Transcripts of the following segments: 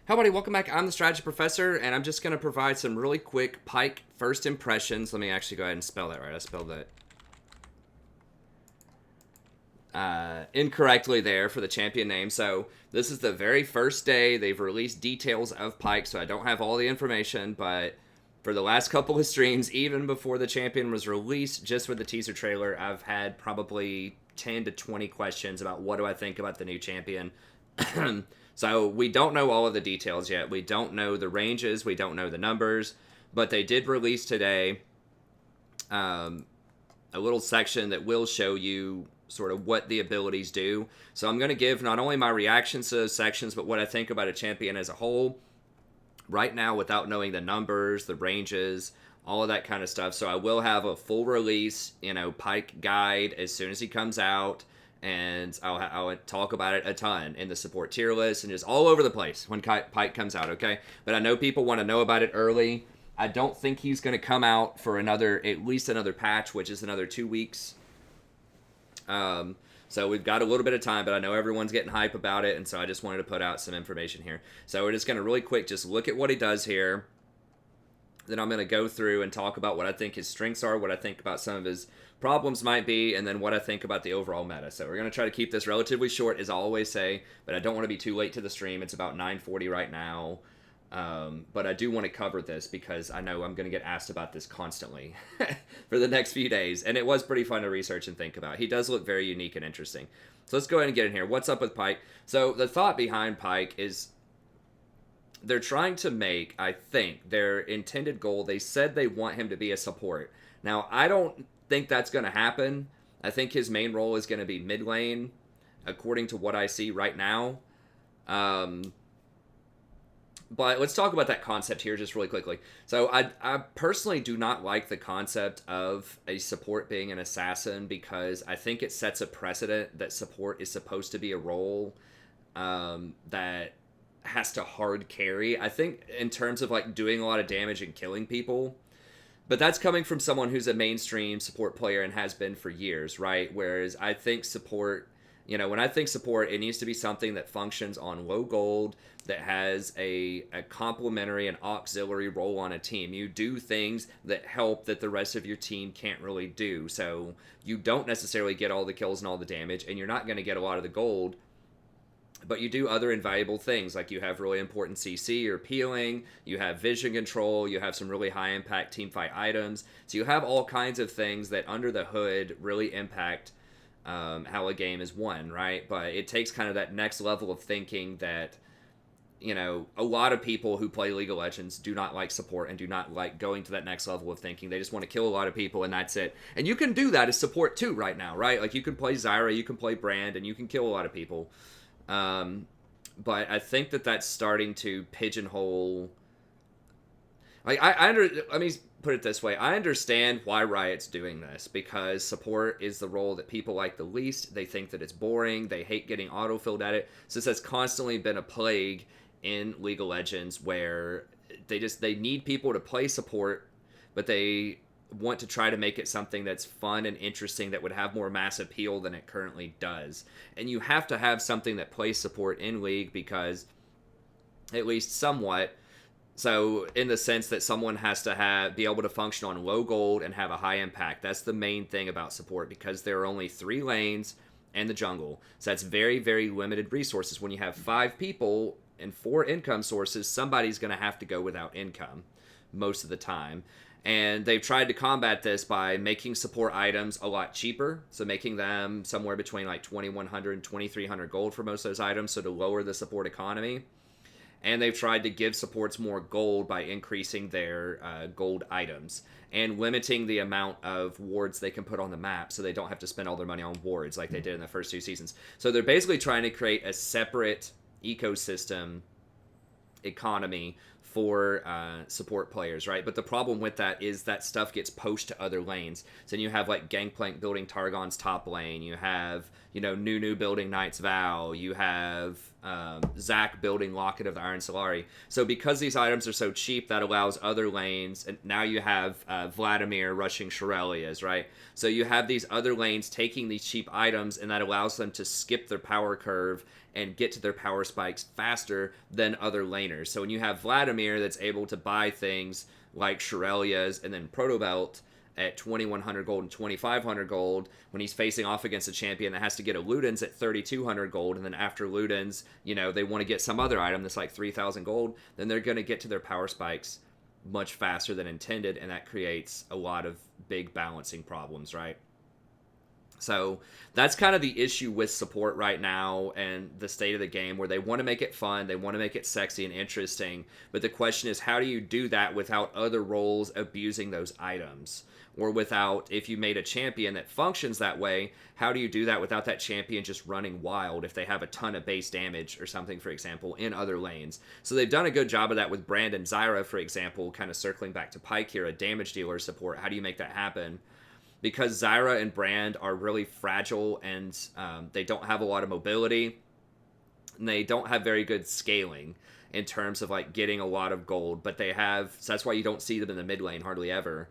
Hi, buddy. Welcome back. I'm the Strategy Professor, and I'm just going to provide some really quick Pyke First Impressions. Let me actually go ahead and spell that right. I spelled that incorrectly there for the champion name. So this is the very first day they've released details of Pyke, so I don't have all the information, but for the last couple of streams, even before the champion was released, just with the teaser trailer, I've had probably 10 to 20 questions about what do I think about the new champion. So we don't know all of the details yet. We don't know the ranges. We don't know the numbers. But they did release today a little section that will show you sort of what the abilities do. So I'm going to give not only my reactions to those sections, but what I think about a champion as a whole right now without knowing the numbers, the ranges, all of that kind of stuff. So I will have a full release, Pyke guide as soon as he comes out. And I'll talk about it a ton in the support tier list and just all over the place when Pyke comes out, okay? But I know people want to know about it early. I don't think he's going to come out for at least another patch, which is another 2 weeks. So we've got a little bit of time, but I know everyone's getting hype about it, and so I just wanted to put out some information here. So we're just going to really quick just look at what he does here. Then I'm going to go through and talk about what I think his strengths are, what I think about some of his problems might be, and then what I think about the overall meta. So we're going to try to keep this relatively short, as I always say, but I don't want to be too late to the stream. It's about 9:40 right now. But I do want to cover this because I know I'm going to get asked about this constantly for the next few days. And it was pretty fun to research and think about. He does look very unique and interesting. So let's go ahead and get in here. What's up with Pyke? So the thought behind Pyke is they're trying to make, I think, their intended goal. They said they want him to be a support. Now, I don't think that's going to happen. I think his main role is going to be mid lane, according to what I see right now. But let's talk about that concept here just really quickly. So I personally do not like the concept of a support being an assassin because I think it sets a precedent that support is supposed to be a role that has to hard carry. I think in terms of like doing a lot of damage and killing people, but that's coming from someone who's a mainstream support player and has been for years, right? Whereas I think support, when I think support, it needs to be something that functions on low gold, that has a complementary and auxiliary role on a team. You do things that help that the rest of your team can't really do. So you don't necessarily get all the kills and all the damage, and you're not going to get a lot of the gold, but you do other invaluable things, like you have really important CC or peeling, you have vision control, you have some really high impact teamfight items. So you have all kinds of things that under the hood really impact how a game is won, right? But it takes kind of that next level of thinking that, a lot of people who play League of Legends do not like support and do not like going to that next level of thinking. They just want to kill a lot of people and that's it. And you can do that as support too right now, right? Like you can play Zyra, you can play Brand, and you can kill a lot of people. But I think that that's starting to pigeonhole. Like let me put it this way: I understand why Riot's doing this because support is the role that people like the least. They think that it's boring. They hate getting autofilled at it. So this has constantly been a plague in League of Legends where they need people to play support, but they want to try to make it something that's fun and interesting that would have more mass appeal than it currently does. And you have to have something that plays support in League because, at least somewhat, so in the sense that someone has to be able to function on low gold and have a high impact. That's the main thing about support because there are only 3 lanes and the jungle. So that's very, very limited resources. When you have 5 people and 4 income sources, somebody's going to have to go without income most of the time. And they've tried to combat this by making support items a lot cheaper. So making them somewhere between like 2,100 and 2,300 gold for most of those items. So to lower the support economy. And they've tried to give supports more gold by increasing their gold items. And limiting the amount of wards they can put on the map. So they don't have to spend all their money on wards like they did in the first 2 seasons. So they're basically trying to create a separate ecosystem economy for support players, right? But the problem with that is that stuff gets pushed to other lanes. So then you have like Gangplank building Targon's top lane. You have, Nunu building Knight's Vow. You have Zac building Locket of the Iron Solari. So because these items are so cheap, that allows other lanes, and now you have Vladimir rushing Shirelias, right? So you have these other lanes taking these cheap items, and that allows them to skip their power curve and get to their power spikes faster than other laners. So when you have Vladimir that's able to buy things like Shirelias and then Protobelt at 2,100 gold and 2,500 gold, when he's facing off against a champion that has to get a Ludens at 3,200 gold, and then after Ludens, they want to get some other item that's like 3,000 gold, then they're going to get to their power spikes much faster than intended, and that creates a lot of big balancing problems, right? So that's kind of the issue with support right now and the state of the game, where they want to make it fun, they want to make it sexy and interesting, but the question is, how do you do that without other roles abusing those items? Or without, if you made a champion that functions that way, how do you do that without that champion just running wild if they have a ton of base damage or something, for example, in other lanes? So they've done a good job of that with Brand and Zyra, for example, kind of circling back to Pyke here, a damage dealer support. How do you make that happen? Because Zyra and Brand are really fragile, and they don't have a lot of mobility, and they don't have very good scaling in terms of like getting a lot of gold, but they have, so that's why you don't see them in the mid lane hardly ever.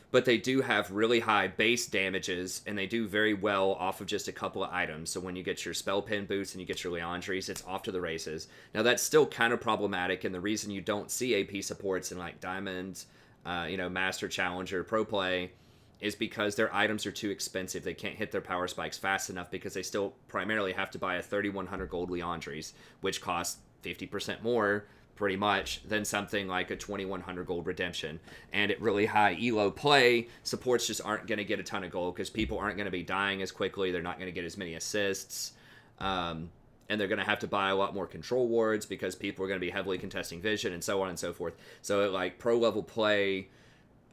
But they do have really high base damages, and they do very well off of just a couple of items. So when you get your Spell Pin boots and you get your Leandries, it's off to the races. Now that's still kind of problematic, and the reason you don't see AP supports in like Diamond, Master, Challenger, Pro Play, is because their items are too expensive. They can't hit their power spikes fast enough because they still primarily have to buy a 3,100 gold Leandries, which costs 50% more pretty much than something like a 2,100 gold Redemption. And at really high elo play, supports just aren't going to get a ton of gold because people aren't going to be dying as quickly. They're not going to get as many assists. And they're going to have to buy a lot more control wards because people are going to be heavily contesting vision and so on and so forth. So at like pro level play,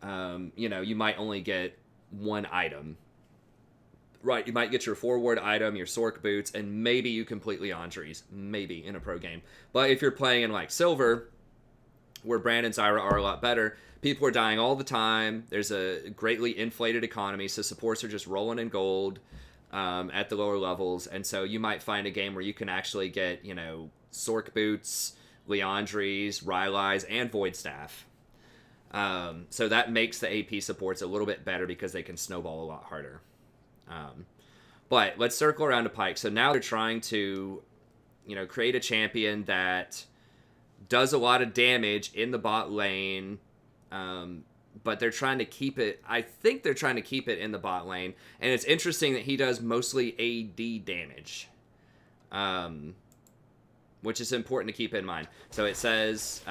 you might only get one item. Right, you might get your forward item, your Sork boots, and maybe you complete Leandries, maybe, in a pro game. But if you're playing in, like, Silver, where Brand and Zyra are a lot better, people are dying all the time, there's a greatly inflated economy, so supports are just rolling in gold at the lower levels, and so you might find a game where you can actually get, Sork boots, Leandries, Rylai's, and Void Staff. So that makes the AP supports a little bit better because they can snowball a lot harder. But let's circle around to Pyke. So now they're trying to, create a champion that does a lot of damage in the bot lane, but they're trying to keep it, I think they're trying to keep it in the bot lane, and it's interesting that he does mostly AD damage, which is important to keep in mind. So it says,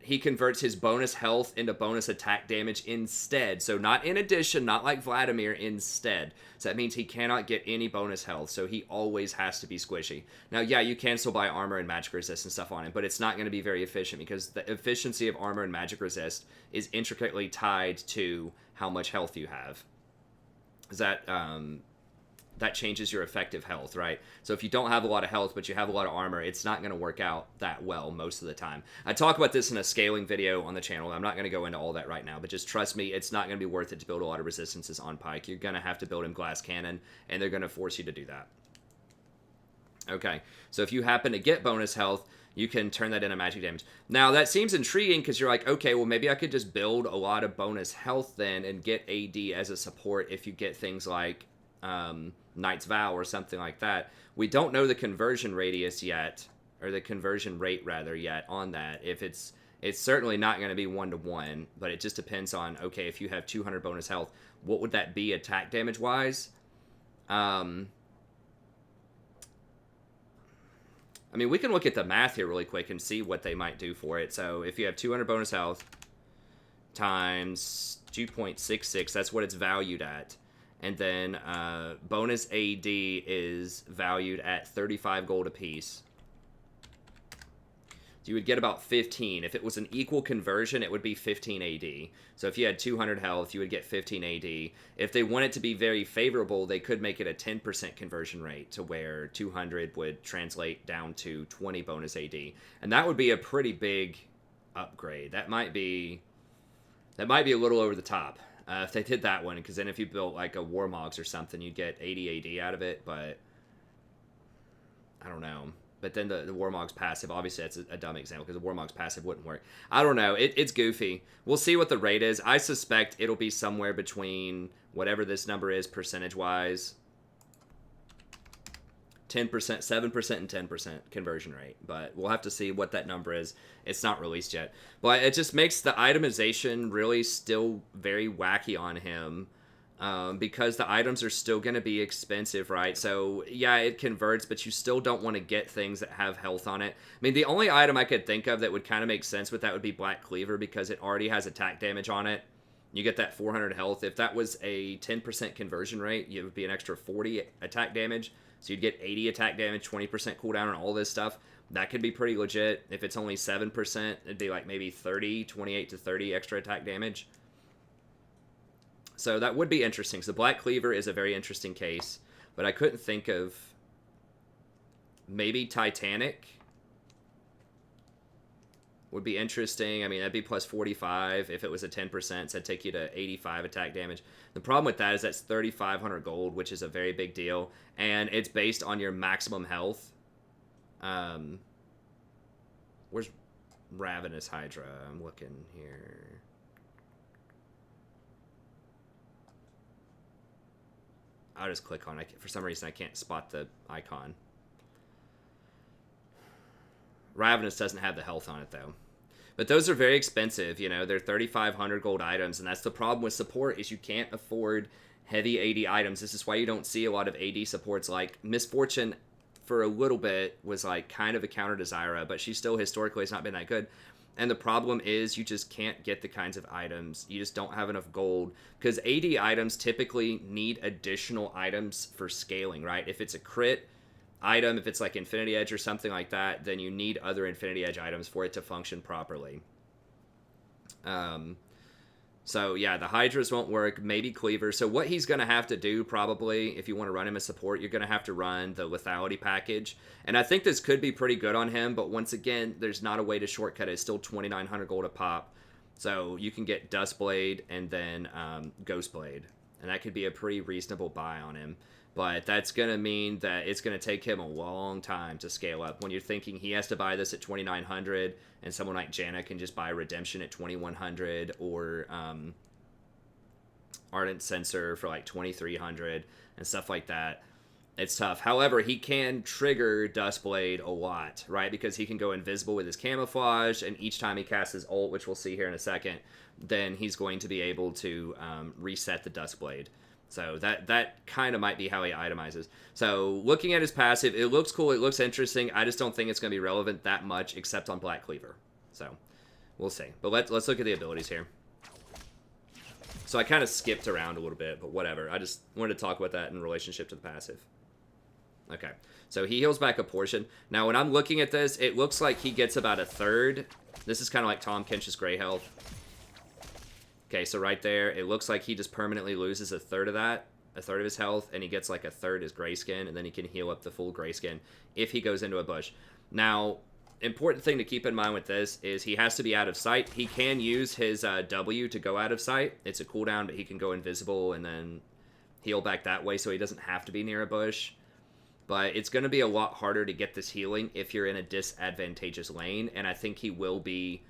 he converts his bonus health into bonus attack damage instead. So not in addition, not like Vladimir, instead. So that means he cannot get any bonus health, so he always has to be squishy. Now, yeah, you can still buy armor and magic resist and stuff on him, but it's not going to be very efficient because the efficiency of armor and magic resist is intricately tied to how much health you have. That changes your effective health, right? So if you don't have a lot of health, but you have a lot of armor, it's not going to work out that well most of the time. I talk about this in a scaling video on the channel. I'm not going to go into all that right now, but just trust me, it's not going to be worth it to build a lot of resistances on Pyke. You're going to have to build him Glass Cannon, and they're going to force you to do that. Okay, so if you happen to get bonus health, you can turn that into magic damage. Now, that seems intriguing because you're like, okay, well, maybe I could just build a lot of bonus health then and get AD as a support if you get things like Knight's Vow or something like that. We don't know the conversion radius yet, or the conversion rate rather yet on that. If it's certainly not going to be 1-to-1, but it just depends on, okay, if you have 200 bonus health, what would that be attack damage wise? I mean, we can look at the math here really quick and see what they might do for it. So if you have 200 bonus health times 2.66, that's what it's valued at. And then bonus AD is valued at 35 gold apiece. So you would get about 15. If it was an equal conversion, it would be 15 AD. So if you had 200 health, you would get 15 AD. If they want it to be very favorable, they could make it a 10% conversion rate to where 200 would translate down to 20 bonus AD. And that would be a pretty big upgrade. That might be a little over the top. If they did that one, because then if you built like a Warmogs or something, you'd get 80 AD out of it, but I don't know. But then the Warmog's passive, obviously that's a dumb example because the Warmog's passive wouldn't work. I don't know. It's goofy. We'll see what the rate is. I suspect it'll be somewhere between whatever this number is percentage-wise. 10%, 7% and 10% conversion rate. But we'll have to see what that number is. It's not released yet. But it just makes the itemization really still very wacky on him. Because the items are still going to be expensive, right? So, yeah, it converts, but you still don't want to get things that have health on it. I mean, the only item I could think of that would kind of make sense with that would be Black Cleaver, because it already has attack damage on it. You get that 400 health. If that was a 10% conversion rate, it would be an extra 40 attack damage. So you'd get 80 attack damage, 20% cooldown, and all this stuff. That could be pretty legit. If it's only 7%, it'd be like maybe 28 to 30 extra attack damage. So that would be interesting. So Black Cleaver is a very interesting case, but I couldn't think of maybe Titanic would be interesting. I mean, that'd be plus 45 if it was a 10%, so that'd take you to 85 attack damage. The problem with that is that's 3,500 gold, which is a very big deal, and it's based on your maximum health. Where's Ravenous Hydra? I'm looking here. I'll just click on it. For some reason, I can't spot the icon. Ravenous doesn't have the health on it, though. But those are very expensive, you know. They're 3,500 gold items, and that's the problem with support, is you can't afford heavy AD items. This is why you don't see a lot of AD supports. Like, Misfortune, for a little bit, was, like, kind of a counter to Zyra, but she still, historically, has not been that good. And the problem is you just can't get the kinds of items. You just don't have enough gold. Because AD items typically need additional items for scaling, right? If it's a crit item, if it's like Infinity Edge or something like that, then you need other Infinity Edge items for it to function properly. So yeah, the Hydras won't work, maybe Cleaver. So what he's going to have to do probably, if you want to run him as support, you're going to have to run the Lethality package. And I think this could be pretty good on him, but once again, there's not a way to shortcut it. It's still 2,900 gold a pop. So you can get Dustblade and then Ghostblade. And that could be a pretty reasonable buy on him. But that's going to mean that it's going to take him a long time to scale up. When you're thinking he has to buy this at 2,900 and someone like Janna can just buy Redemption at 2,100 or Ardent Sensor for like 2,300 and stuff like that, it's tough. However, he can trigger Dustblade a lot, right? Because he can go invisible with his camouflage, and each time he casts his ult, which we'll see here in a second, then he's going to be able to reset the Dustblade. So that kind of might be how he itemizes. So looking at his passive, it looks cool. It looks interesting. I just don't think it's going to be relevant that much, except on Black Cleaver. So we'll see. But let's look at the abilities here. So I kind of skipped around a little bit, but whatever. I just wanted to talk about that in relationship to the passive. Okay. So he heals back a portion. Now when I'm looking at this, it looks like he gets about a third. This is kind of like Tom Kench's Grey Health. Okay, so right there, it looks like he just permanently loses a third of that, a third of his health, and he gets like a third as Grayskin, and then he can heal up the full Grayskin if he goes into a bush. Now, important thing to keep in mind with this is he has to be out of sight. He can use his W to go out of sight. It's a cooldown, but he can go invisible and then heal back that way, so he doesn't have to be near a bush. But it's going to be a lot harder to get this healing if you're in a disadvantageous lane, and I think he will be...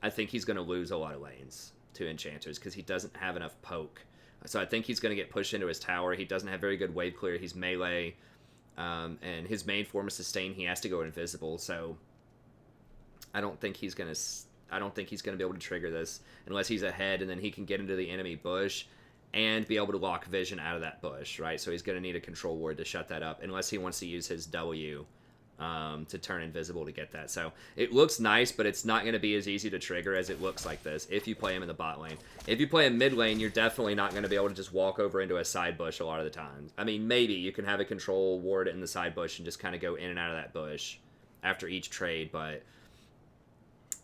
I think he's going to lose a lot of lanes to enchanters because he doesn't have enough poke. So I think he's going to get pushed into his tower. He doesn't have very good wave clear. He's melee, and his main form is sustain. He has to go invisible. So I don't think he's going to. I don't think he's going to be able to trigger this unless he's ahead, and then he can get into the enemy bush and be able to lock vision out of that bush, right? So he's going to need a control ward to shut that up, unless he wants to use his W. To turn invisible to get that. So it looks nice, but it's not going to be as easy to trigger as it looks like this if you play him in the bot lane. If you play him mid lane, you're definitely not going to be able to just walk over into a side bush a lot of the time. I mean, maybe you can have a control ward in the side bush and just kind of go in and out of that bush after each trade, but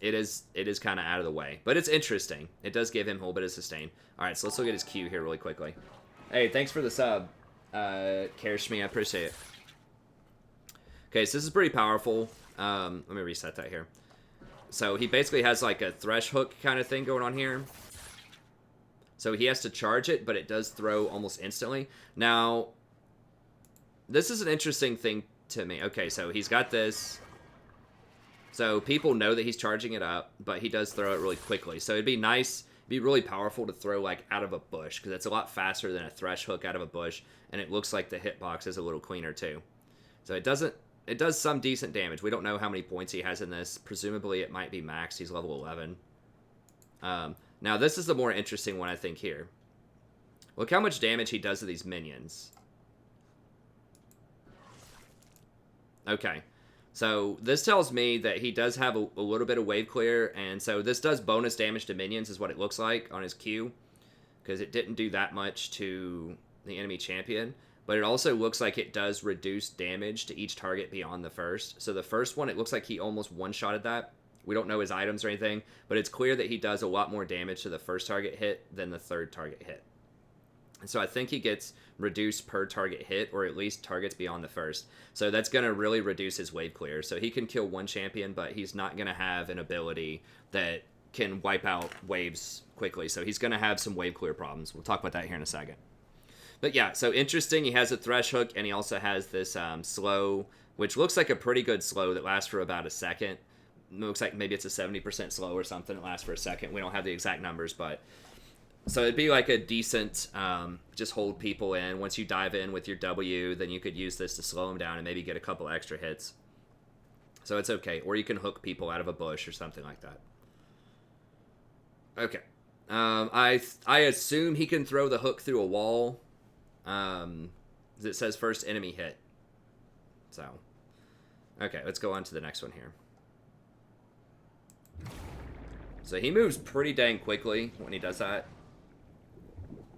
it is kind of out of the way. But it's interesting. It does give him a little bit of sustain. All right, so let's look at his Q here really quickly. Hey, thanks for the sub, Karishmi. I appreciate it. Okay, so this is pretty powerful. Let me reset that here. So he basically has like a thresh hook kind of thing going on here. So he has to charge it, but it does throw almost instantly. Now, this is an interesting thing to me. Okay, so he's got this. So people know that he's charging it up, but he does throw it really quickly. So it'd be nice, it'd be really powerful to throw like out of a bush, because it's a lot faster than a thresh hook out of a bush, and it looks like the hitbox is a little cleaner too. So it does some decent damage. We don't know how many points he has in this. Presumably it might be maxed. He's level 11. Now this is the more interesting one, I think, here. Look how much damage he does to these minions. Okay. So this tells me that he does have a little bit of wave clear, and so this does bonus damage to minions is what it looks like on his Q, because it didn't do that much to the enemy champion, but it also looks like it does reduce damage to each target beyond the first. So the first one, it looks like he almost one-shotted that. We don't know his items or anything, but it's clear that he does a lot more damage to the first target hit than the third target hit. And so I think he gets reduced per target hit, or at least targets beyond the first. So that's going to really reduce his wave clear. So he can kill one champion, but he's not going to have an ability that can wipe out waves quickly. So he's going to have some wave clear problems. We'll talk about that here in a second. But yeah, so interesting. He has a thresh hook, and he also has this slow, which looks like a pretty good slow that lasts for about a second. It looks like maybe it's a 70% slow or something. It lasts for a second. We don't have the exact numbers, but... So it'd be like a decent, just hold people in. Once you dive in with your W, then you could use this to slow them down and maybe get a couple extra hits. So it's okay. Or you can hook people out of a bush or something like that. Okay. I assume he can throw the hook through a wall. It says first enemy hit. So, okay, let's go on to the next one here. So he moves pretty dang quickly when he does that.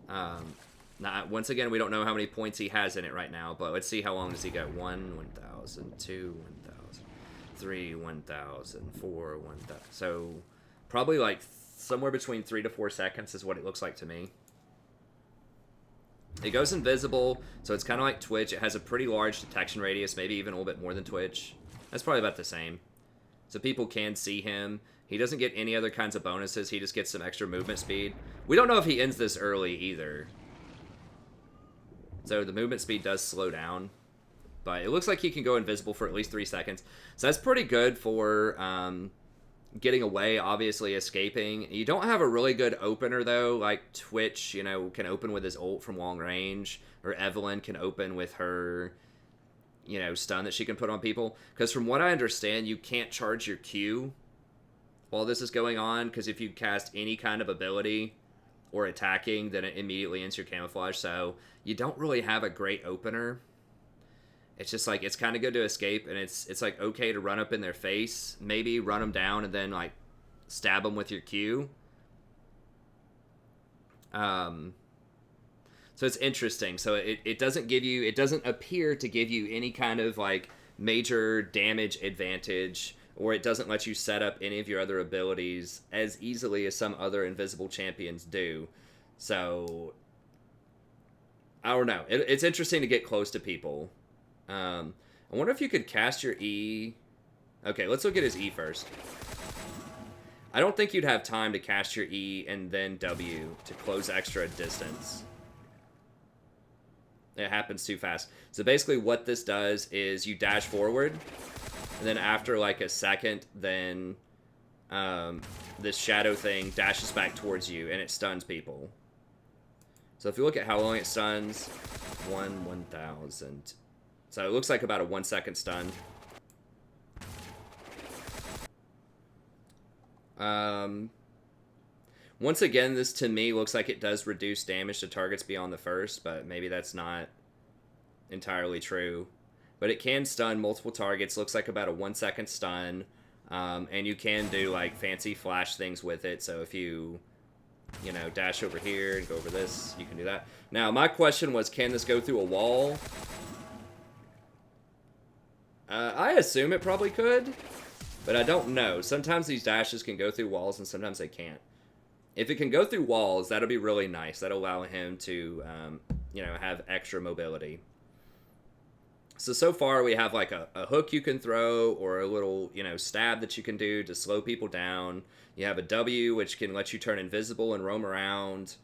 Now, once again, we don't know how many points he has in it right now, but let's see how long does he go. 1,000, 2, 1,000, 3, 1,000, 4, 1,000. So probably like somewhere between 3 to 4 seconds is what it looks like to me. It goes invisible, so it's kind of like Twitch. It has a pretty large detection radius, maybe even a little bit more than Twitch. That's probably about the same. So people can see him. He doesn't get any other kinds of bonuses. He just gets some extra movement speed. We don't know if he ends this early either. So the movement speed does slow down. But it looks like he can go invisible for at least 3 seconds. So that's pretty good for getting away, obviously escaping. You don't have a really good opener, though. Like Twitch, you know, can open with his ult from long range. Or Evelyn can open with her, you know, stun that she can put on people. Because from what I understand, you can't charge your Q while this is going on, because if you cast any kind of ability or attacking, then it immediately ends your camouflage. So you don't really have a great opener. It's just like, it's kind of good to escape, and it's like okay to run up in their face, maybe run them down, and then like stab them with your Q. So it's interesting. So it doesn't give you, it doesn't appear to give you any kind of like major damage advantage, or it doesn't let you set up any of your other abilities as easily as some other invisible champions do. So, I don't know. It's interesting to get close to people. I wonder if you could cast your E. Okay, let's look at his E first. I don't think you'd have time to cast your E and then W to close extra distance. It happens too fast. So basically what this does is you dash forward, and then after like a second, then this shadow thing dashes back towards you, and it stuns people. So if you look at how long it stuns, 1,000. So it looks like about a 1 second stun. Once again, this to me looks like it does reduce damage to targets beyond the first, but maybe that's not entirely true. But it can stun multiple targets. Looks like about a 1 second stun. And you can do like fancy flash things with it. So if you know, dash over here and go over this, you can do that. Now, my question was, can this go through a wall? I assume it probably could, but I don't know. Sometimes these dashes can go through walls and sometimes they can't. If it can go through walls, that'll be really nice. That'll allow him to, you know, have extra mobility. So far we have like a hook you can throw, or a little, you know, stab that you can do to slow people down. You have a W, which can let you turn invisible and roam around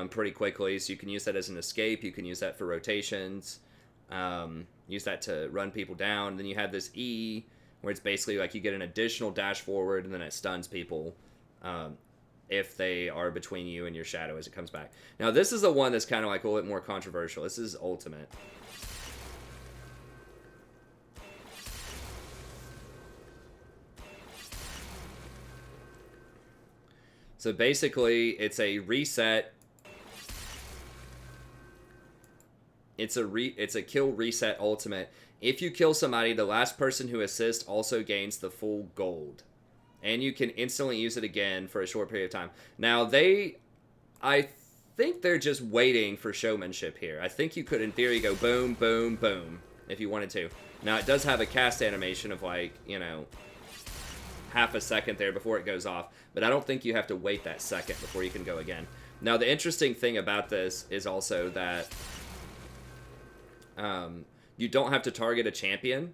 pretty quickly. So you can use that as an escape. You can use that for rotations. use that to run people down. Then you have this E, where it's basically like you get an additional dash forward, and then it stuns people if they are between you and your shadow as it comes back. Now, this is the one that's kind of like a little bit more controversial. This is ultimate. So basically, it's a reset. It's a kill reset ultimate. If you kill somebody, the last person who assists also gains the full gold. And you can instantly use it again for a short period of time. Now, I think they're just waiting for showmanship here. I think you could, in theory, go boom, boom, boom, if you wanted to. Now, it does have a cast animation of, like, you know, half a second there before it goes off. But I don't think you have to wait that second before you can go again. Now, the interesting thing about this is also that you don't have to target a champion.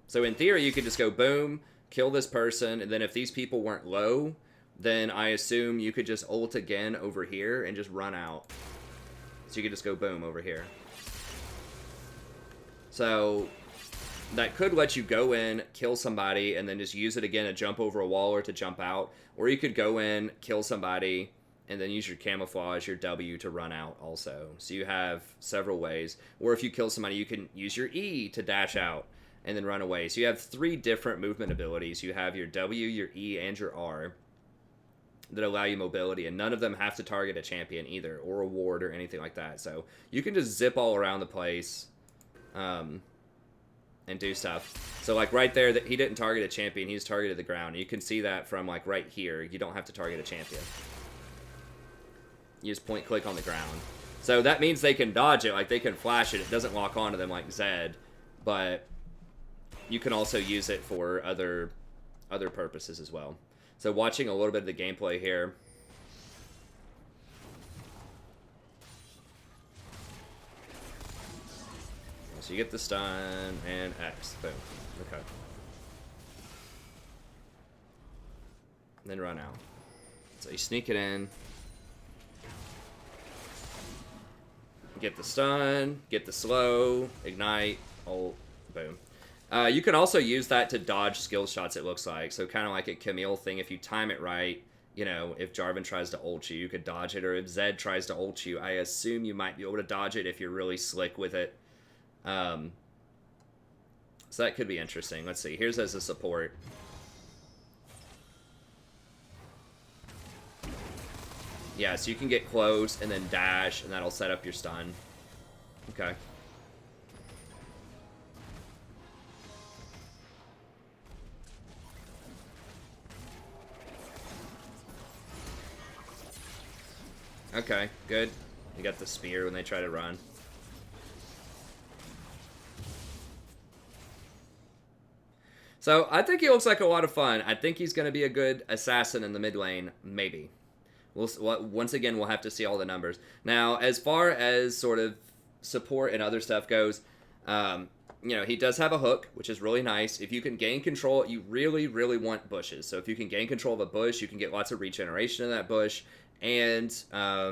So in theory, you could just go boom, kill this person, and then if these people weren't low, then I assume you could just ult again over here and just run out. So you could just go boom over here. So that could let you go in, kill somebody, and then just use it again to jump over a wall or to jump out. Or you could go in, kill somebody, and then use your camouflage, your W, to run out also. So you have several ways. Or if you kill somebody, you can use your E to dash out and then run away. So you have 3 different movement abilities. You have your W, your E, and your R that allow you mobility, and none of them have to target a champion either, or a ward or anything like that. So you can just zip all around the place and do stuff. So like right there, that he didn't target a champion, he's targeted the ground. You can see that from like right here. You don't have to target a champion. You just point click on the ground. So that means they can dodge it, like they can flash it. It doesn't lock onto them like Zed, but you can also use it for other purposes as well. So watching a little bit of the gameplay here. So you get the stun and X. Boom. Okay. And then run out. So you sneak it in. Get the stun, get the slow, ignite, ult, boom. You can also use that to dodge skill shots, it looks like. So kind of like a Camille thing, if you time it right, you know, if Jarvan tries to ult you, you could dodge it. Or if Zed tries to ult you, I assume you might be able to dodge it if you're really slick with it. So that could be interesting. Let's see. Here's as a support. Yeah, so you can get close and then dash, and that'll set up your stun. Okay. Okay, good. You got the spear when they try to run. So, I think he looks like a lot of fun. I think he's going to be a good assassin in the mid lane, maybe. Once again, we'll have to see all the numbers. Now, as far as sort of support and other stuff goes, you know, he does have a hook, which is really nice. If you can gain control, you really, really want bushes. So if you can gain control of a bush, you can get lots of regeneration in that bush, and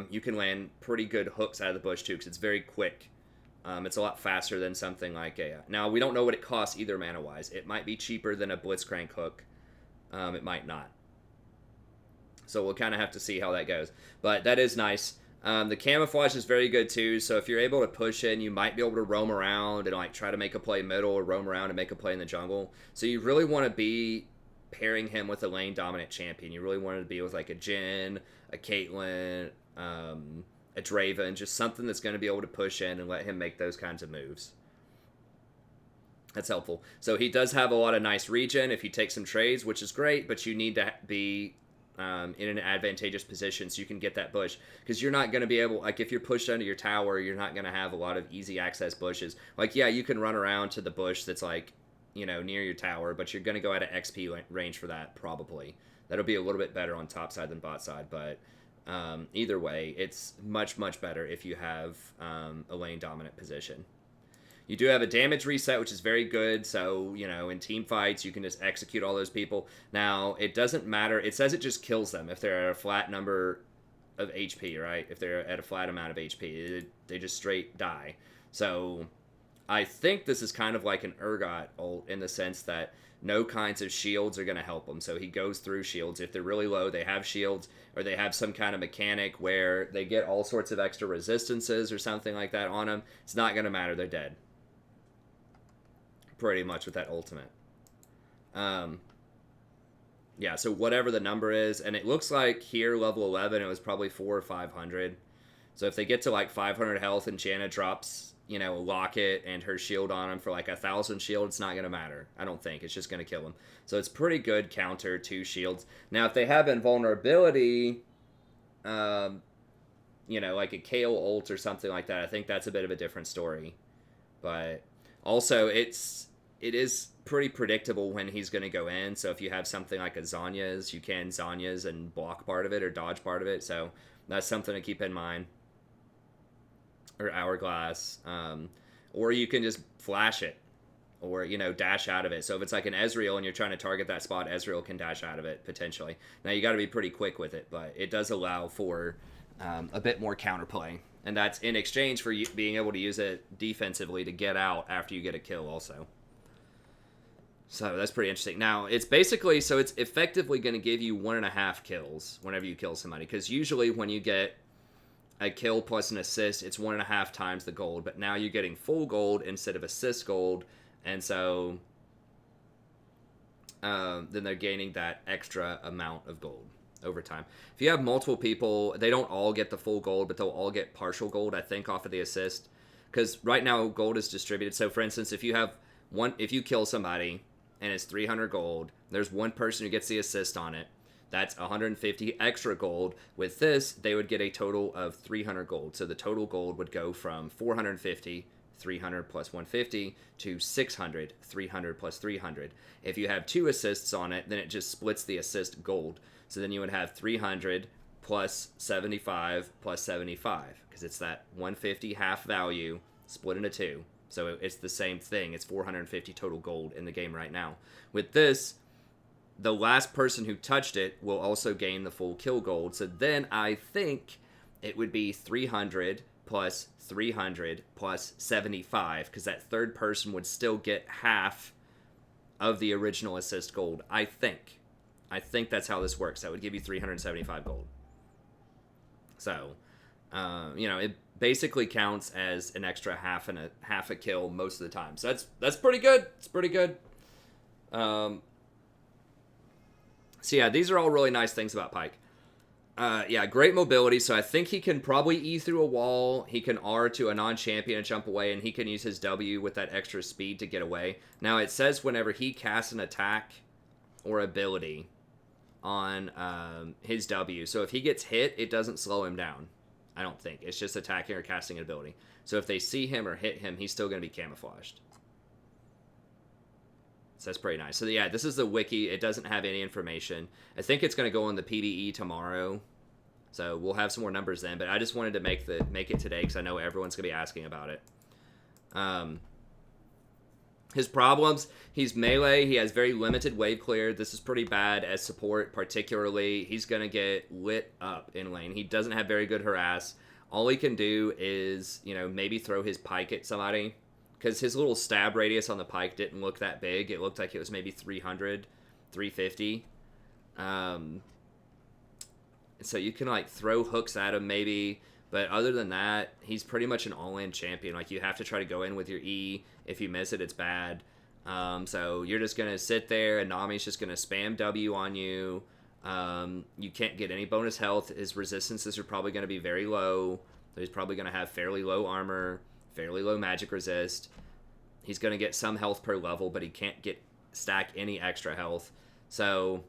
you can land pretty good hooks out of the bush too, because it's very quick. It's a lot faster than something like a... Now, we don't know what it costs either mana-wise. It might be cheaper than a Blitzcrank hook. It might not. So we'll kind of have to see how that goes. But that is nice. The camouflage is very good too. So if you're able to push in, you might be able to roam around and like try to make a play middle, or roam around and make a play in the jungle. So you really want to be pairing him with a lane dominant champion. You really want to be with like a Jhin, a Caitlyn, a Draven, just something that's going to be able to push in and let him make those kinds of moves. That's helpful. So he does have a lot of nice regen if you take some trades, which is great, but you need to be in an advantageous position so you can get that bush, because you're not going to be able, like if you're pushed under your tower, you're not going to have a lot of easy access bushes. Like, yeah, you can run around to the bush that's like, you know, near your tower, but you're going to go out of XP range for that probably. That'll be a little bit better on top side than bot side, but either way, it's much, much better if you have a lane dominant position. You do have a damage reset, which is very good. So, you know, in team fights, you can just execute all those people. Now, it doesn't matter. It says it just kills them if they're at a flat number of HP, right? If they're at a flat amount of HP, they just straight die. So, I think this is kind of like an Urgot ult in the sense that no kinds of shields are going to help him. So he goes through shields. If they're really low, they have shields, or they have some kind of mechanic where they get all sorts of extra resistances or something like that on them. It's not going to matter. They're dead. Pretty much with that ultimate. Yeah, so whatever the number is, and it looks like here, level 11, it was probably 400 or 500. So if they get to like 500 health and Janna drops, you know, a locket and her shield on him for like 1,000 shield, it's not going to matter. I don't think. It's just going to kill him. So it's pretty good counter to shields. Now, if they have invulnerability, you know, like a Kale ult or something like that, I think that's a bit of a different story. But also, it is pretty predictable when he's going to go in. So if you have something like a Zanya's, you can Zanya's and block part of it or dodge part of it. So that's something to keep in mind. Or Hourglass. Or you can just flash it. Or, you know, dash out of it. So if it's like an Ezreal and you're trying to target that spot, Ezreal can dash out of it, potentially. Now, you got to be pretty quick with it, but it does allow for a bit more counterplay. And that's in exchange for you being able to use it defensively to get out after you get a kill also. So that's pretty interesting. Now, it's basically, so it's effectively going to give you 1.5 kills whenever you kill somebody. Because usually when you get a kill plus an assist, it's 1.5 times the gold. But now you're getting full gold instead of assist gold. And so then they're gaining that extra amount of gold over time. If you have multiple people, they don't all get the full gold, but they'll all get partial gold, I think, off of the assist. Because right now, gold is distributed. So, for instance, if you kill somebody and it's 300 gold, there's one person who gets the assist on it. That's 150 extra gold. With this, they would get a total of 300 gold. So the total gold would go from 450, 300 plus 150, to 600, 300 plus 300. If you have 2 assists on it, then it just splits the assist gold. So then you would have 300 plus 75 plus 75, because it's that 150 half value split into 2. So it's the same thing. It's 450 total gold in the game right now. With this, the last person who touched it will also gain the full kill gold. So then I think it would be 300 plus 300 plus 75, because that third person would still get half of the original assist gold. I think that's how this works. That would give you 375 gold. So, you know, it basically counts as an extra half a kill most of the time. So that's pretty good. It's pretty good. So yeah, these are all really nice things about Pyke. Yeah, great mobility. So I think he can probably E through a wall. He can R to a non-champion and jump away, and he can use his W with that extra speed to get away. Now it says whenever he casts an attack or ability on his W. So if he gets hit, it doesn't slow him down. I don't think. It's just attacking or casting an ability. So if they see him or hit him, he's still going to be camouflaged. So that's pretty nice. So yeah, this is the wiki. It doesn't have any information. I think it's going to go on the PDE tomorrow. So we'll have some more numbers then. But I just wanted to make it today because I know everyone's going to be asking about it. His problems, he's melee. He has very limited wave clear. This is pretty bad as support, particularly. He's going to get lit up in lane. He doesn't have very good harass. All he can do is, you know, maybe throw his Pyke at somebody. Because his little stab radius on the Pyke didn't look that big. It looked like it was maybe 300, 350. So you can, like, throw hooks at him maybe. But other than that, he's pretty much an all-in champion. Like, you have to try to go in with your E. If you miss it, it's bad. So you're just going to sit there, and Nami's just going to spam W on you. You can't get any bonus health. His resistances are probably going to be very low. So he's probably going to have fairly low armor, fairly low magic resist. He's going to get some health per level, but he can't stack any extra health. So,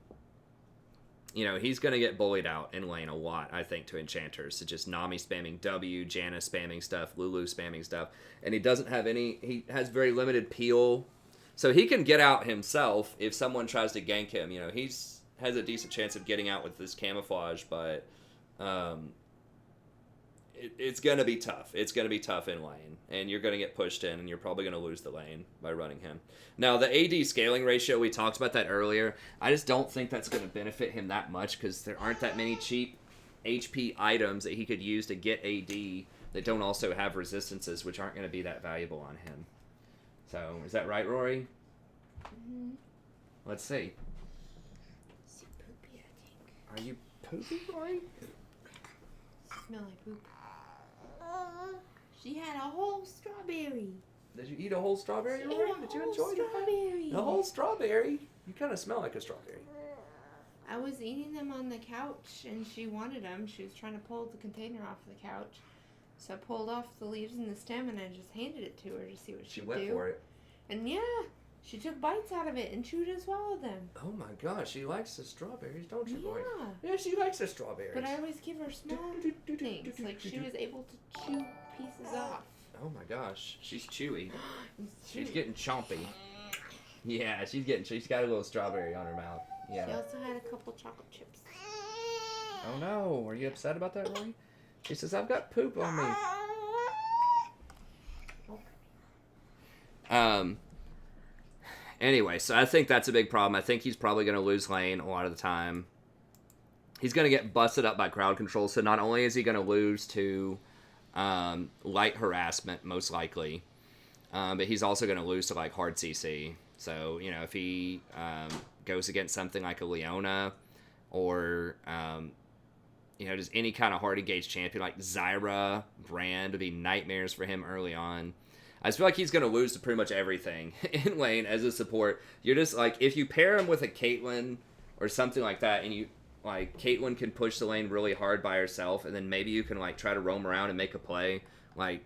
you know, he's going to get bullied out in lane a lot, I think, to enchanters. So just Nami spamming W, Janna spamming stuff, Lulu spamming stuff. And he doesn't have he has very limited peel. So he can get out himself if someone tries to gank him. You know, has a decent chance of getting out with this camouflage, but it's going to be tough. It's going to be tough in lane, and you're going to get pushed in, and you're probably going to lose the lane by running him. Now, the AD scaling ratio, we talked about that earlier. I just don't think that's going to benefit him that much because there aren't that many cheap HP items that he could use to get AD that don't also have resistances, which aren't going to be that valuable on him. So, is that right, Rory? Mm-hmm. Let's see. Is it poopy, I think. Are you poopy, Rory? Smell like poop. She had a whole strawberry. Did you eat a whole strawberry, She Rory? ate a Did you whole enjoy strawberry. that? A whole strawberry? You kind of smell like a strawberry. I was eating them on the couch, and she wanted them. She was trying to pull the container off the couch. So I pulled off the leaves and the stem, and I just handed it to her to see what she would do. She went for it. And yeah, she took bites out of it and chewed and swallowed them. Oh my gosh, she likes the strawberries, don't you, Rory? Yeah. Yeah, she likes the strawberries. But I always give her small things. Like, she was able to chew pieces off. Oh my gosh, she's chewy. She's Chewy. getting chompy. Yeah, she's got a little strawberry on her mouth. Yeah. She also had a couple chocolate chips. Oh no, are you upset about that, Rory? She says, I've got poop on me. Anyway, so I think that's a big problem. I think he's probably going to lose lane a lot of the time. He's going to get busted up by crowd control, so not only is he going to lose to light harassment, most likely, but he's also going to lose to, like, hard CC. So, you know, if he goes against something like a Leona or, you know, just any kind of hard engaged champion like Zyra, Brand would be nightmares for him early on. I just feel like he's going to lose to pretty much everything in lane as a support. You're just, like, if you pair him with a Caitlyn or something like that, and you, like, Caitlyn can push the lane really hard by herself, and then maybe you can, like, try to roam around and make a play. Like,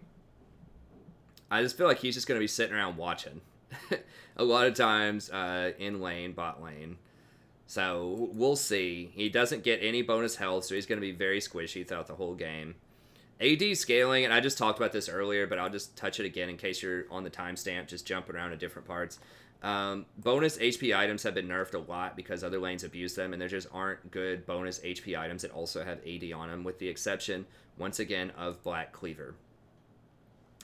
I just feel like he's just going to be sitting around watching a lot of times in lane, bot lane. So we'll see. He doesn't get any bonus health, so he's going to be very squishy throughout the whole game. AD scaling, and I just talked about this earlier, but I'll just touch it again in case you're on the timestamp, just jumping around to different parts. Bonus HP items have been nerfed a lot because other lanes abuse them, and there just aren't good bonus HP items that also have AD on them, with the exception, once again, of Black Cleaver.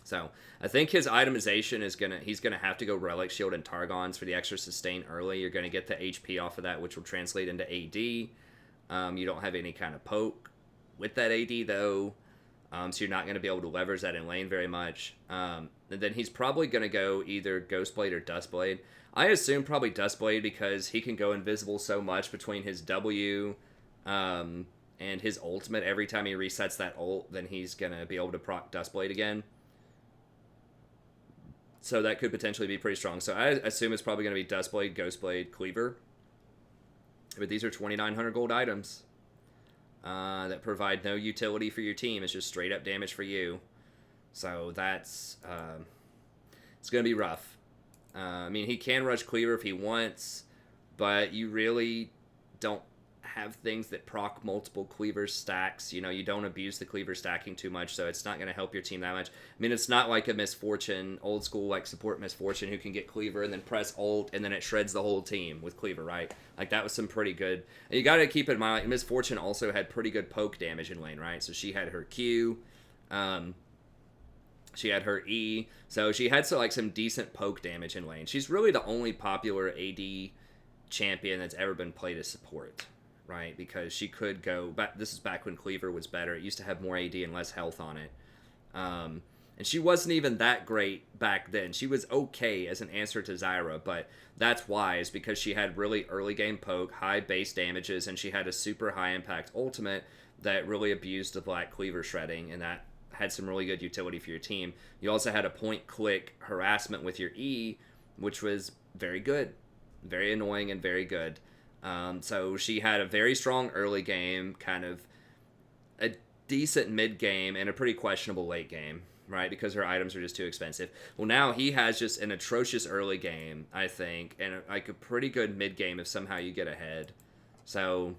So I think his itemization is he's gonna have to go Relic Shield and Targons for the extra sustain early. You're gonna get the HP off of that, which will translate into AD. You don't have any kind of poke with that AD though, so you're not gonna be able to leverage that in lane very much. And then he's probably gonna go either Ghostblade or Dustblade. I assume probably Dustblade because he can go invisible so much between his W and his ultimate. Every time he resets that ult, then he's gonna be able to proc Dustblade again. So that could potentially be pretty strong. So I assume it's probably going to be Dustblade, Ghostblade, Cleaver. But these are 2,900 gold items that provide no utility for your team. It's just straight up damage for you. So that's it's going to be rough. I mean, he can rush Cleaver if he wants, but you really don't have things that proc multiple Cleaver stacks. You know, you don't abuse the Cleaver stacking too much, so it's not going to help your team that much. I mean, it's not like a Misfortune, old school, like, support Misfortune who can get Cleaver and then press ult and then it shreds the whole team with Cleaver, right? Like, that was some pretty good... And you got to keep in mind, like, Misfortune also had pretty good poke damage in lane, right? So she had her Q, she had her E, so she had some decent poke damage in lane. She's really the only popular AD champion that's ever been played as support, right? Because she could go back. This is back when Cleaver was better. It used to have more AD and less health on it. And she wasn't even that great back then. She was okay as an answer to Zyra, but that's why, is because she had really early game poke, high base damages, and she had a super high impact ultimate that really abused the Black Cleaver shredding, and that had some really good utility for your team. You also had a point click harassment with your E, which was very good. Very annoying and very good. So she had a very strong early game, kind of a decent mid game, and a pretty questionable late game, right? Because her items are just too expensive. Well, now he has just an atrocious early game, I think, and like a pretty good mid game if somehow you get ahead. So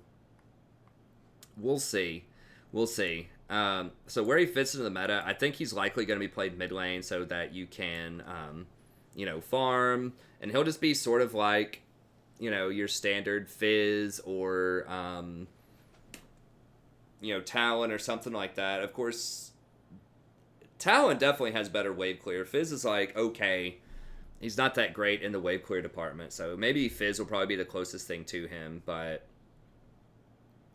we'll see. We'll see. So where he fits into the meta, I think he's likely going to be played mid lane so that you can, you know, farm, and he'll just be sort of like, you know, your standard Fizz or, you know, Talon or something like that. Of course, Talon definitely has better wave clear. Fizz is like, okay, he's not that great in the wave clear department, so maybe Fizz will probably be the closest thing to him, but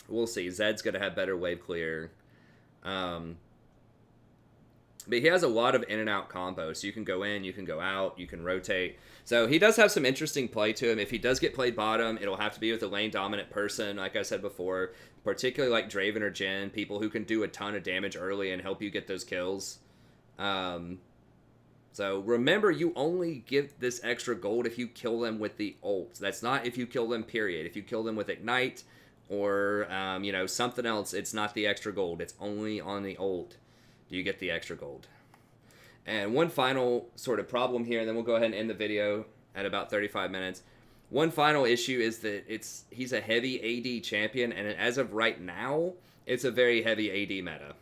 we'll see. Zed's going to have better wave clear. But he has a lot of in and out combos. So you can go in, you can go out, you can rotate. So he does have some interesting play to him. If he does get played bottom, it'll have to be with a lane dominant person, like I said before, particularly like Draven or Jhin, people who can do a ton of damage early and help you get those kills. So remember, you only give this extra gold if you kill them with the ult. That's not if you kill them, period. If you kill them with Ignite or, something else, it's not the extra gold. It's only on the ult do you get the extra gold. And one final sort of problem here, and then we'll go ahead and end the video at about 35 minutes. One final issue is that he's a heavy AD champion, and as of right now, it's a very heavy AD meta.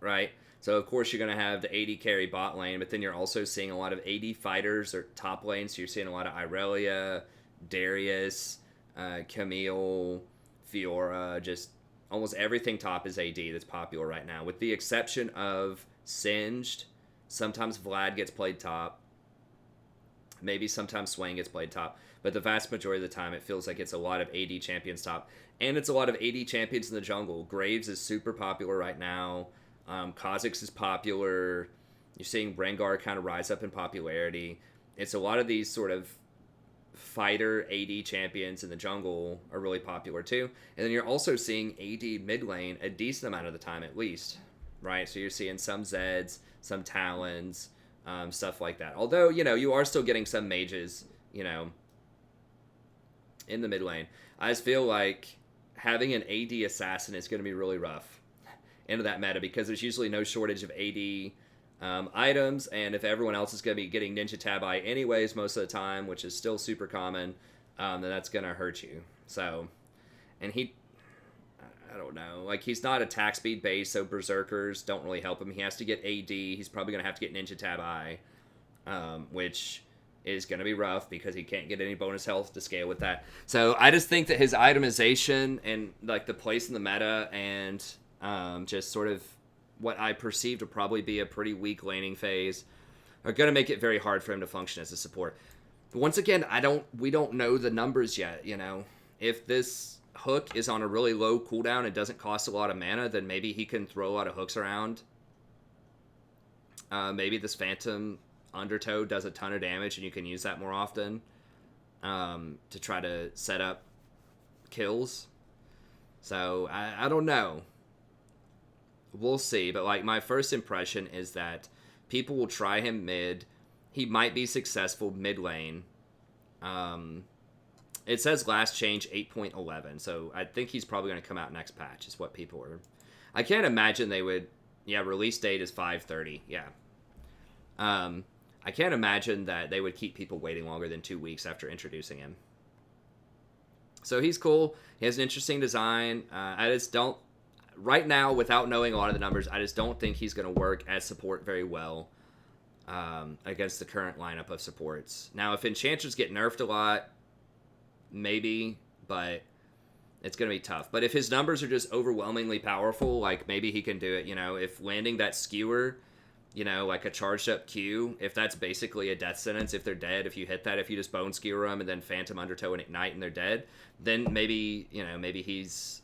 Right? So, of course, you're going to have the AD carry bot lane, but then you're also seeing a lot of AD fighters or top lane. So you're seeing a lot of Irelia, Darius, Camille, Fiora. Just almost everything top is AD that's popular right now, with the exception of Singed. Sometimes Vlad gets played top. Maybe sometimes Swain gets played top. But the vast majority of the time, it feels like it's a lot of AD champions top. And it's a lot of AD champions in the jungle. Graves is super popular right now. Kha'Zix is popular. You're seeing Rengar kind of rise up in popularity. It's a lot of these sort of fighter AD champions in the jungle are really popular too. And then you're also seeing AD mid lane a decent amount of the time at least. Right? So you're seeing some Zeds, some Talons, stuff like that. Although, you are still getting some mages, in the mid lane. I just feel like having an AD assassin is going to be really rough into that meta because there's usually no shortage of AD items, and if everyone else is going to be getting Ninja Tab Eye anyways most of the time, which is still super common, then that's going to hurt you. So, and I don't know, like he's not attack speed based, so Berserkers don't really help him. He has to get AD. He's probably going to have to get Ninja Tab Eye, which is going to be rough because he can't get any bonus health to scale with that. So I just think that his itemization and like the place in the meta and just sort of what I perceive to probably be a pretty weak laning phase are going to make it very hard for him to function as a support. But once again, we don't know the numbers yet, If this hook is on a really low cooldown and doesn't cost a lot of mana, then maybe he can throw a lot of hooks around. Maybe this Phantom Undertow does a ton of damage and you can use that more often to try to set up kills. So, I don't know. We'll see, but like my first impression is that people will try him mid. He might be successful mid lane. It says last change 8.11, so I think he's probably going to come out next patch is what people are. I can't imagine they would. Yeah, release date is 5/30. Yeah. I can't imagine that they would keep people waiting longer than 2 weeks after introducing him. So he's cool. He has an interesting design. I just don't. Right now, without knowing a lot of the numbers, I just don't think he's going to work as support very well against the current lineup of supports. Now, if Enchanters get nerfed a lot, maybe, but it's going to be tough. But if his numbers are just overwhelmingly powerful, like maybe he can do it, if landing that skewer, like a charged up Q, if that's basically a death sentence, if they're dead, if you hit that, if you just bone skewer them and then Phantom Undertow and Ignite and they're dead, then maybe, maybe he's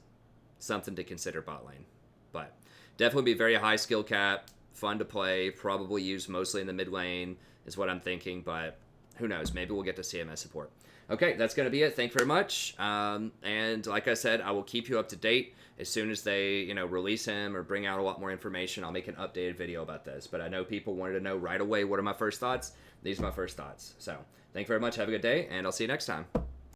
something to consider bot lane. But definitely be very high skill cap, fun to play, probably used mostly in the mid lane is what I'm thinking, but who knows, maybe we'll get to see him as support. Okay, that's going to be it. Thank you very much. And like I said, I will keep you up to date as soon as they, release him or bring out a lot more information. I'll make an updated video about this, but I know people wanted to know right away what are my first thoughts. These are my first thoughts. So thank you very much. Have a good day, and I'll see you next time.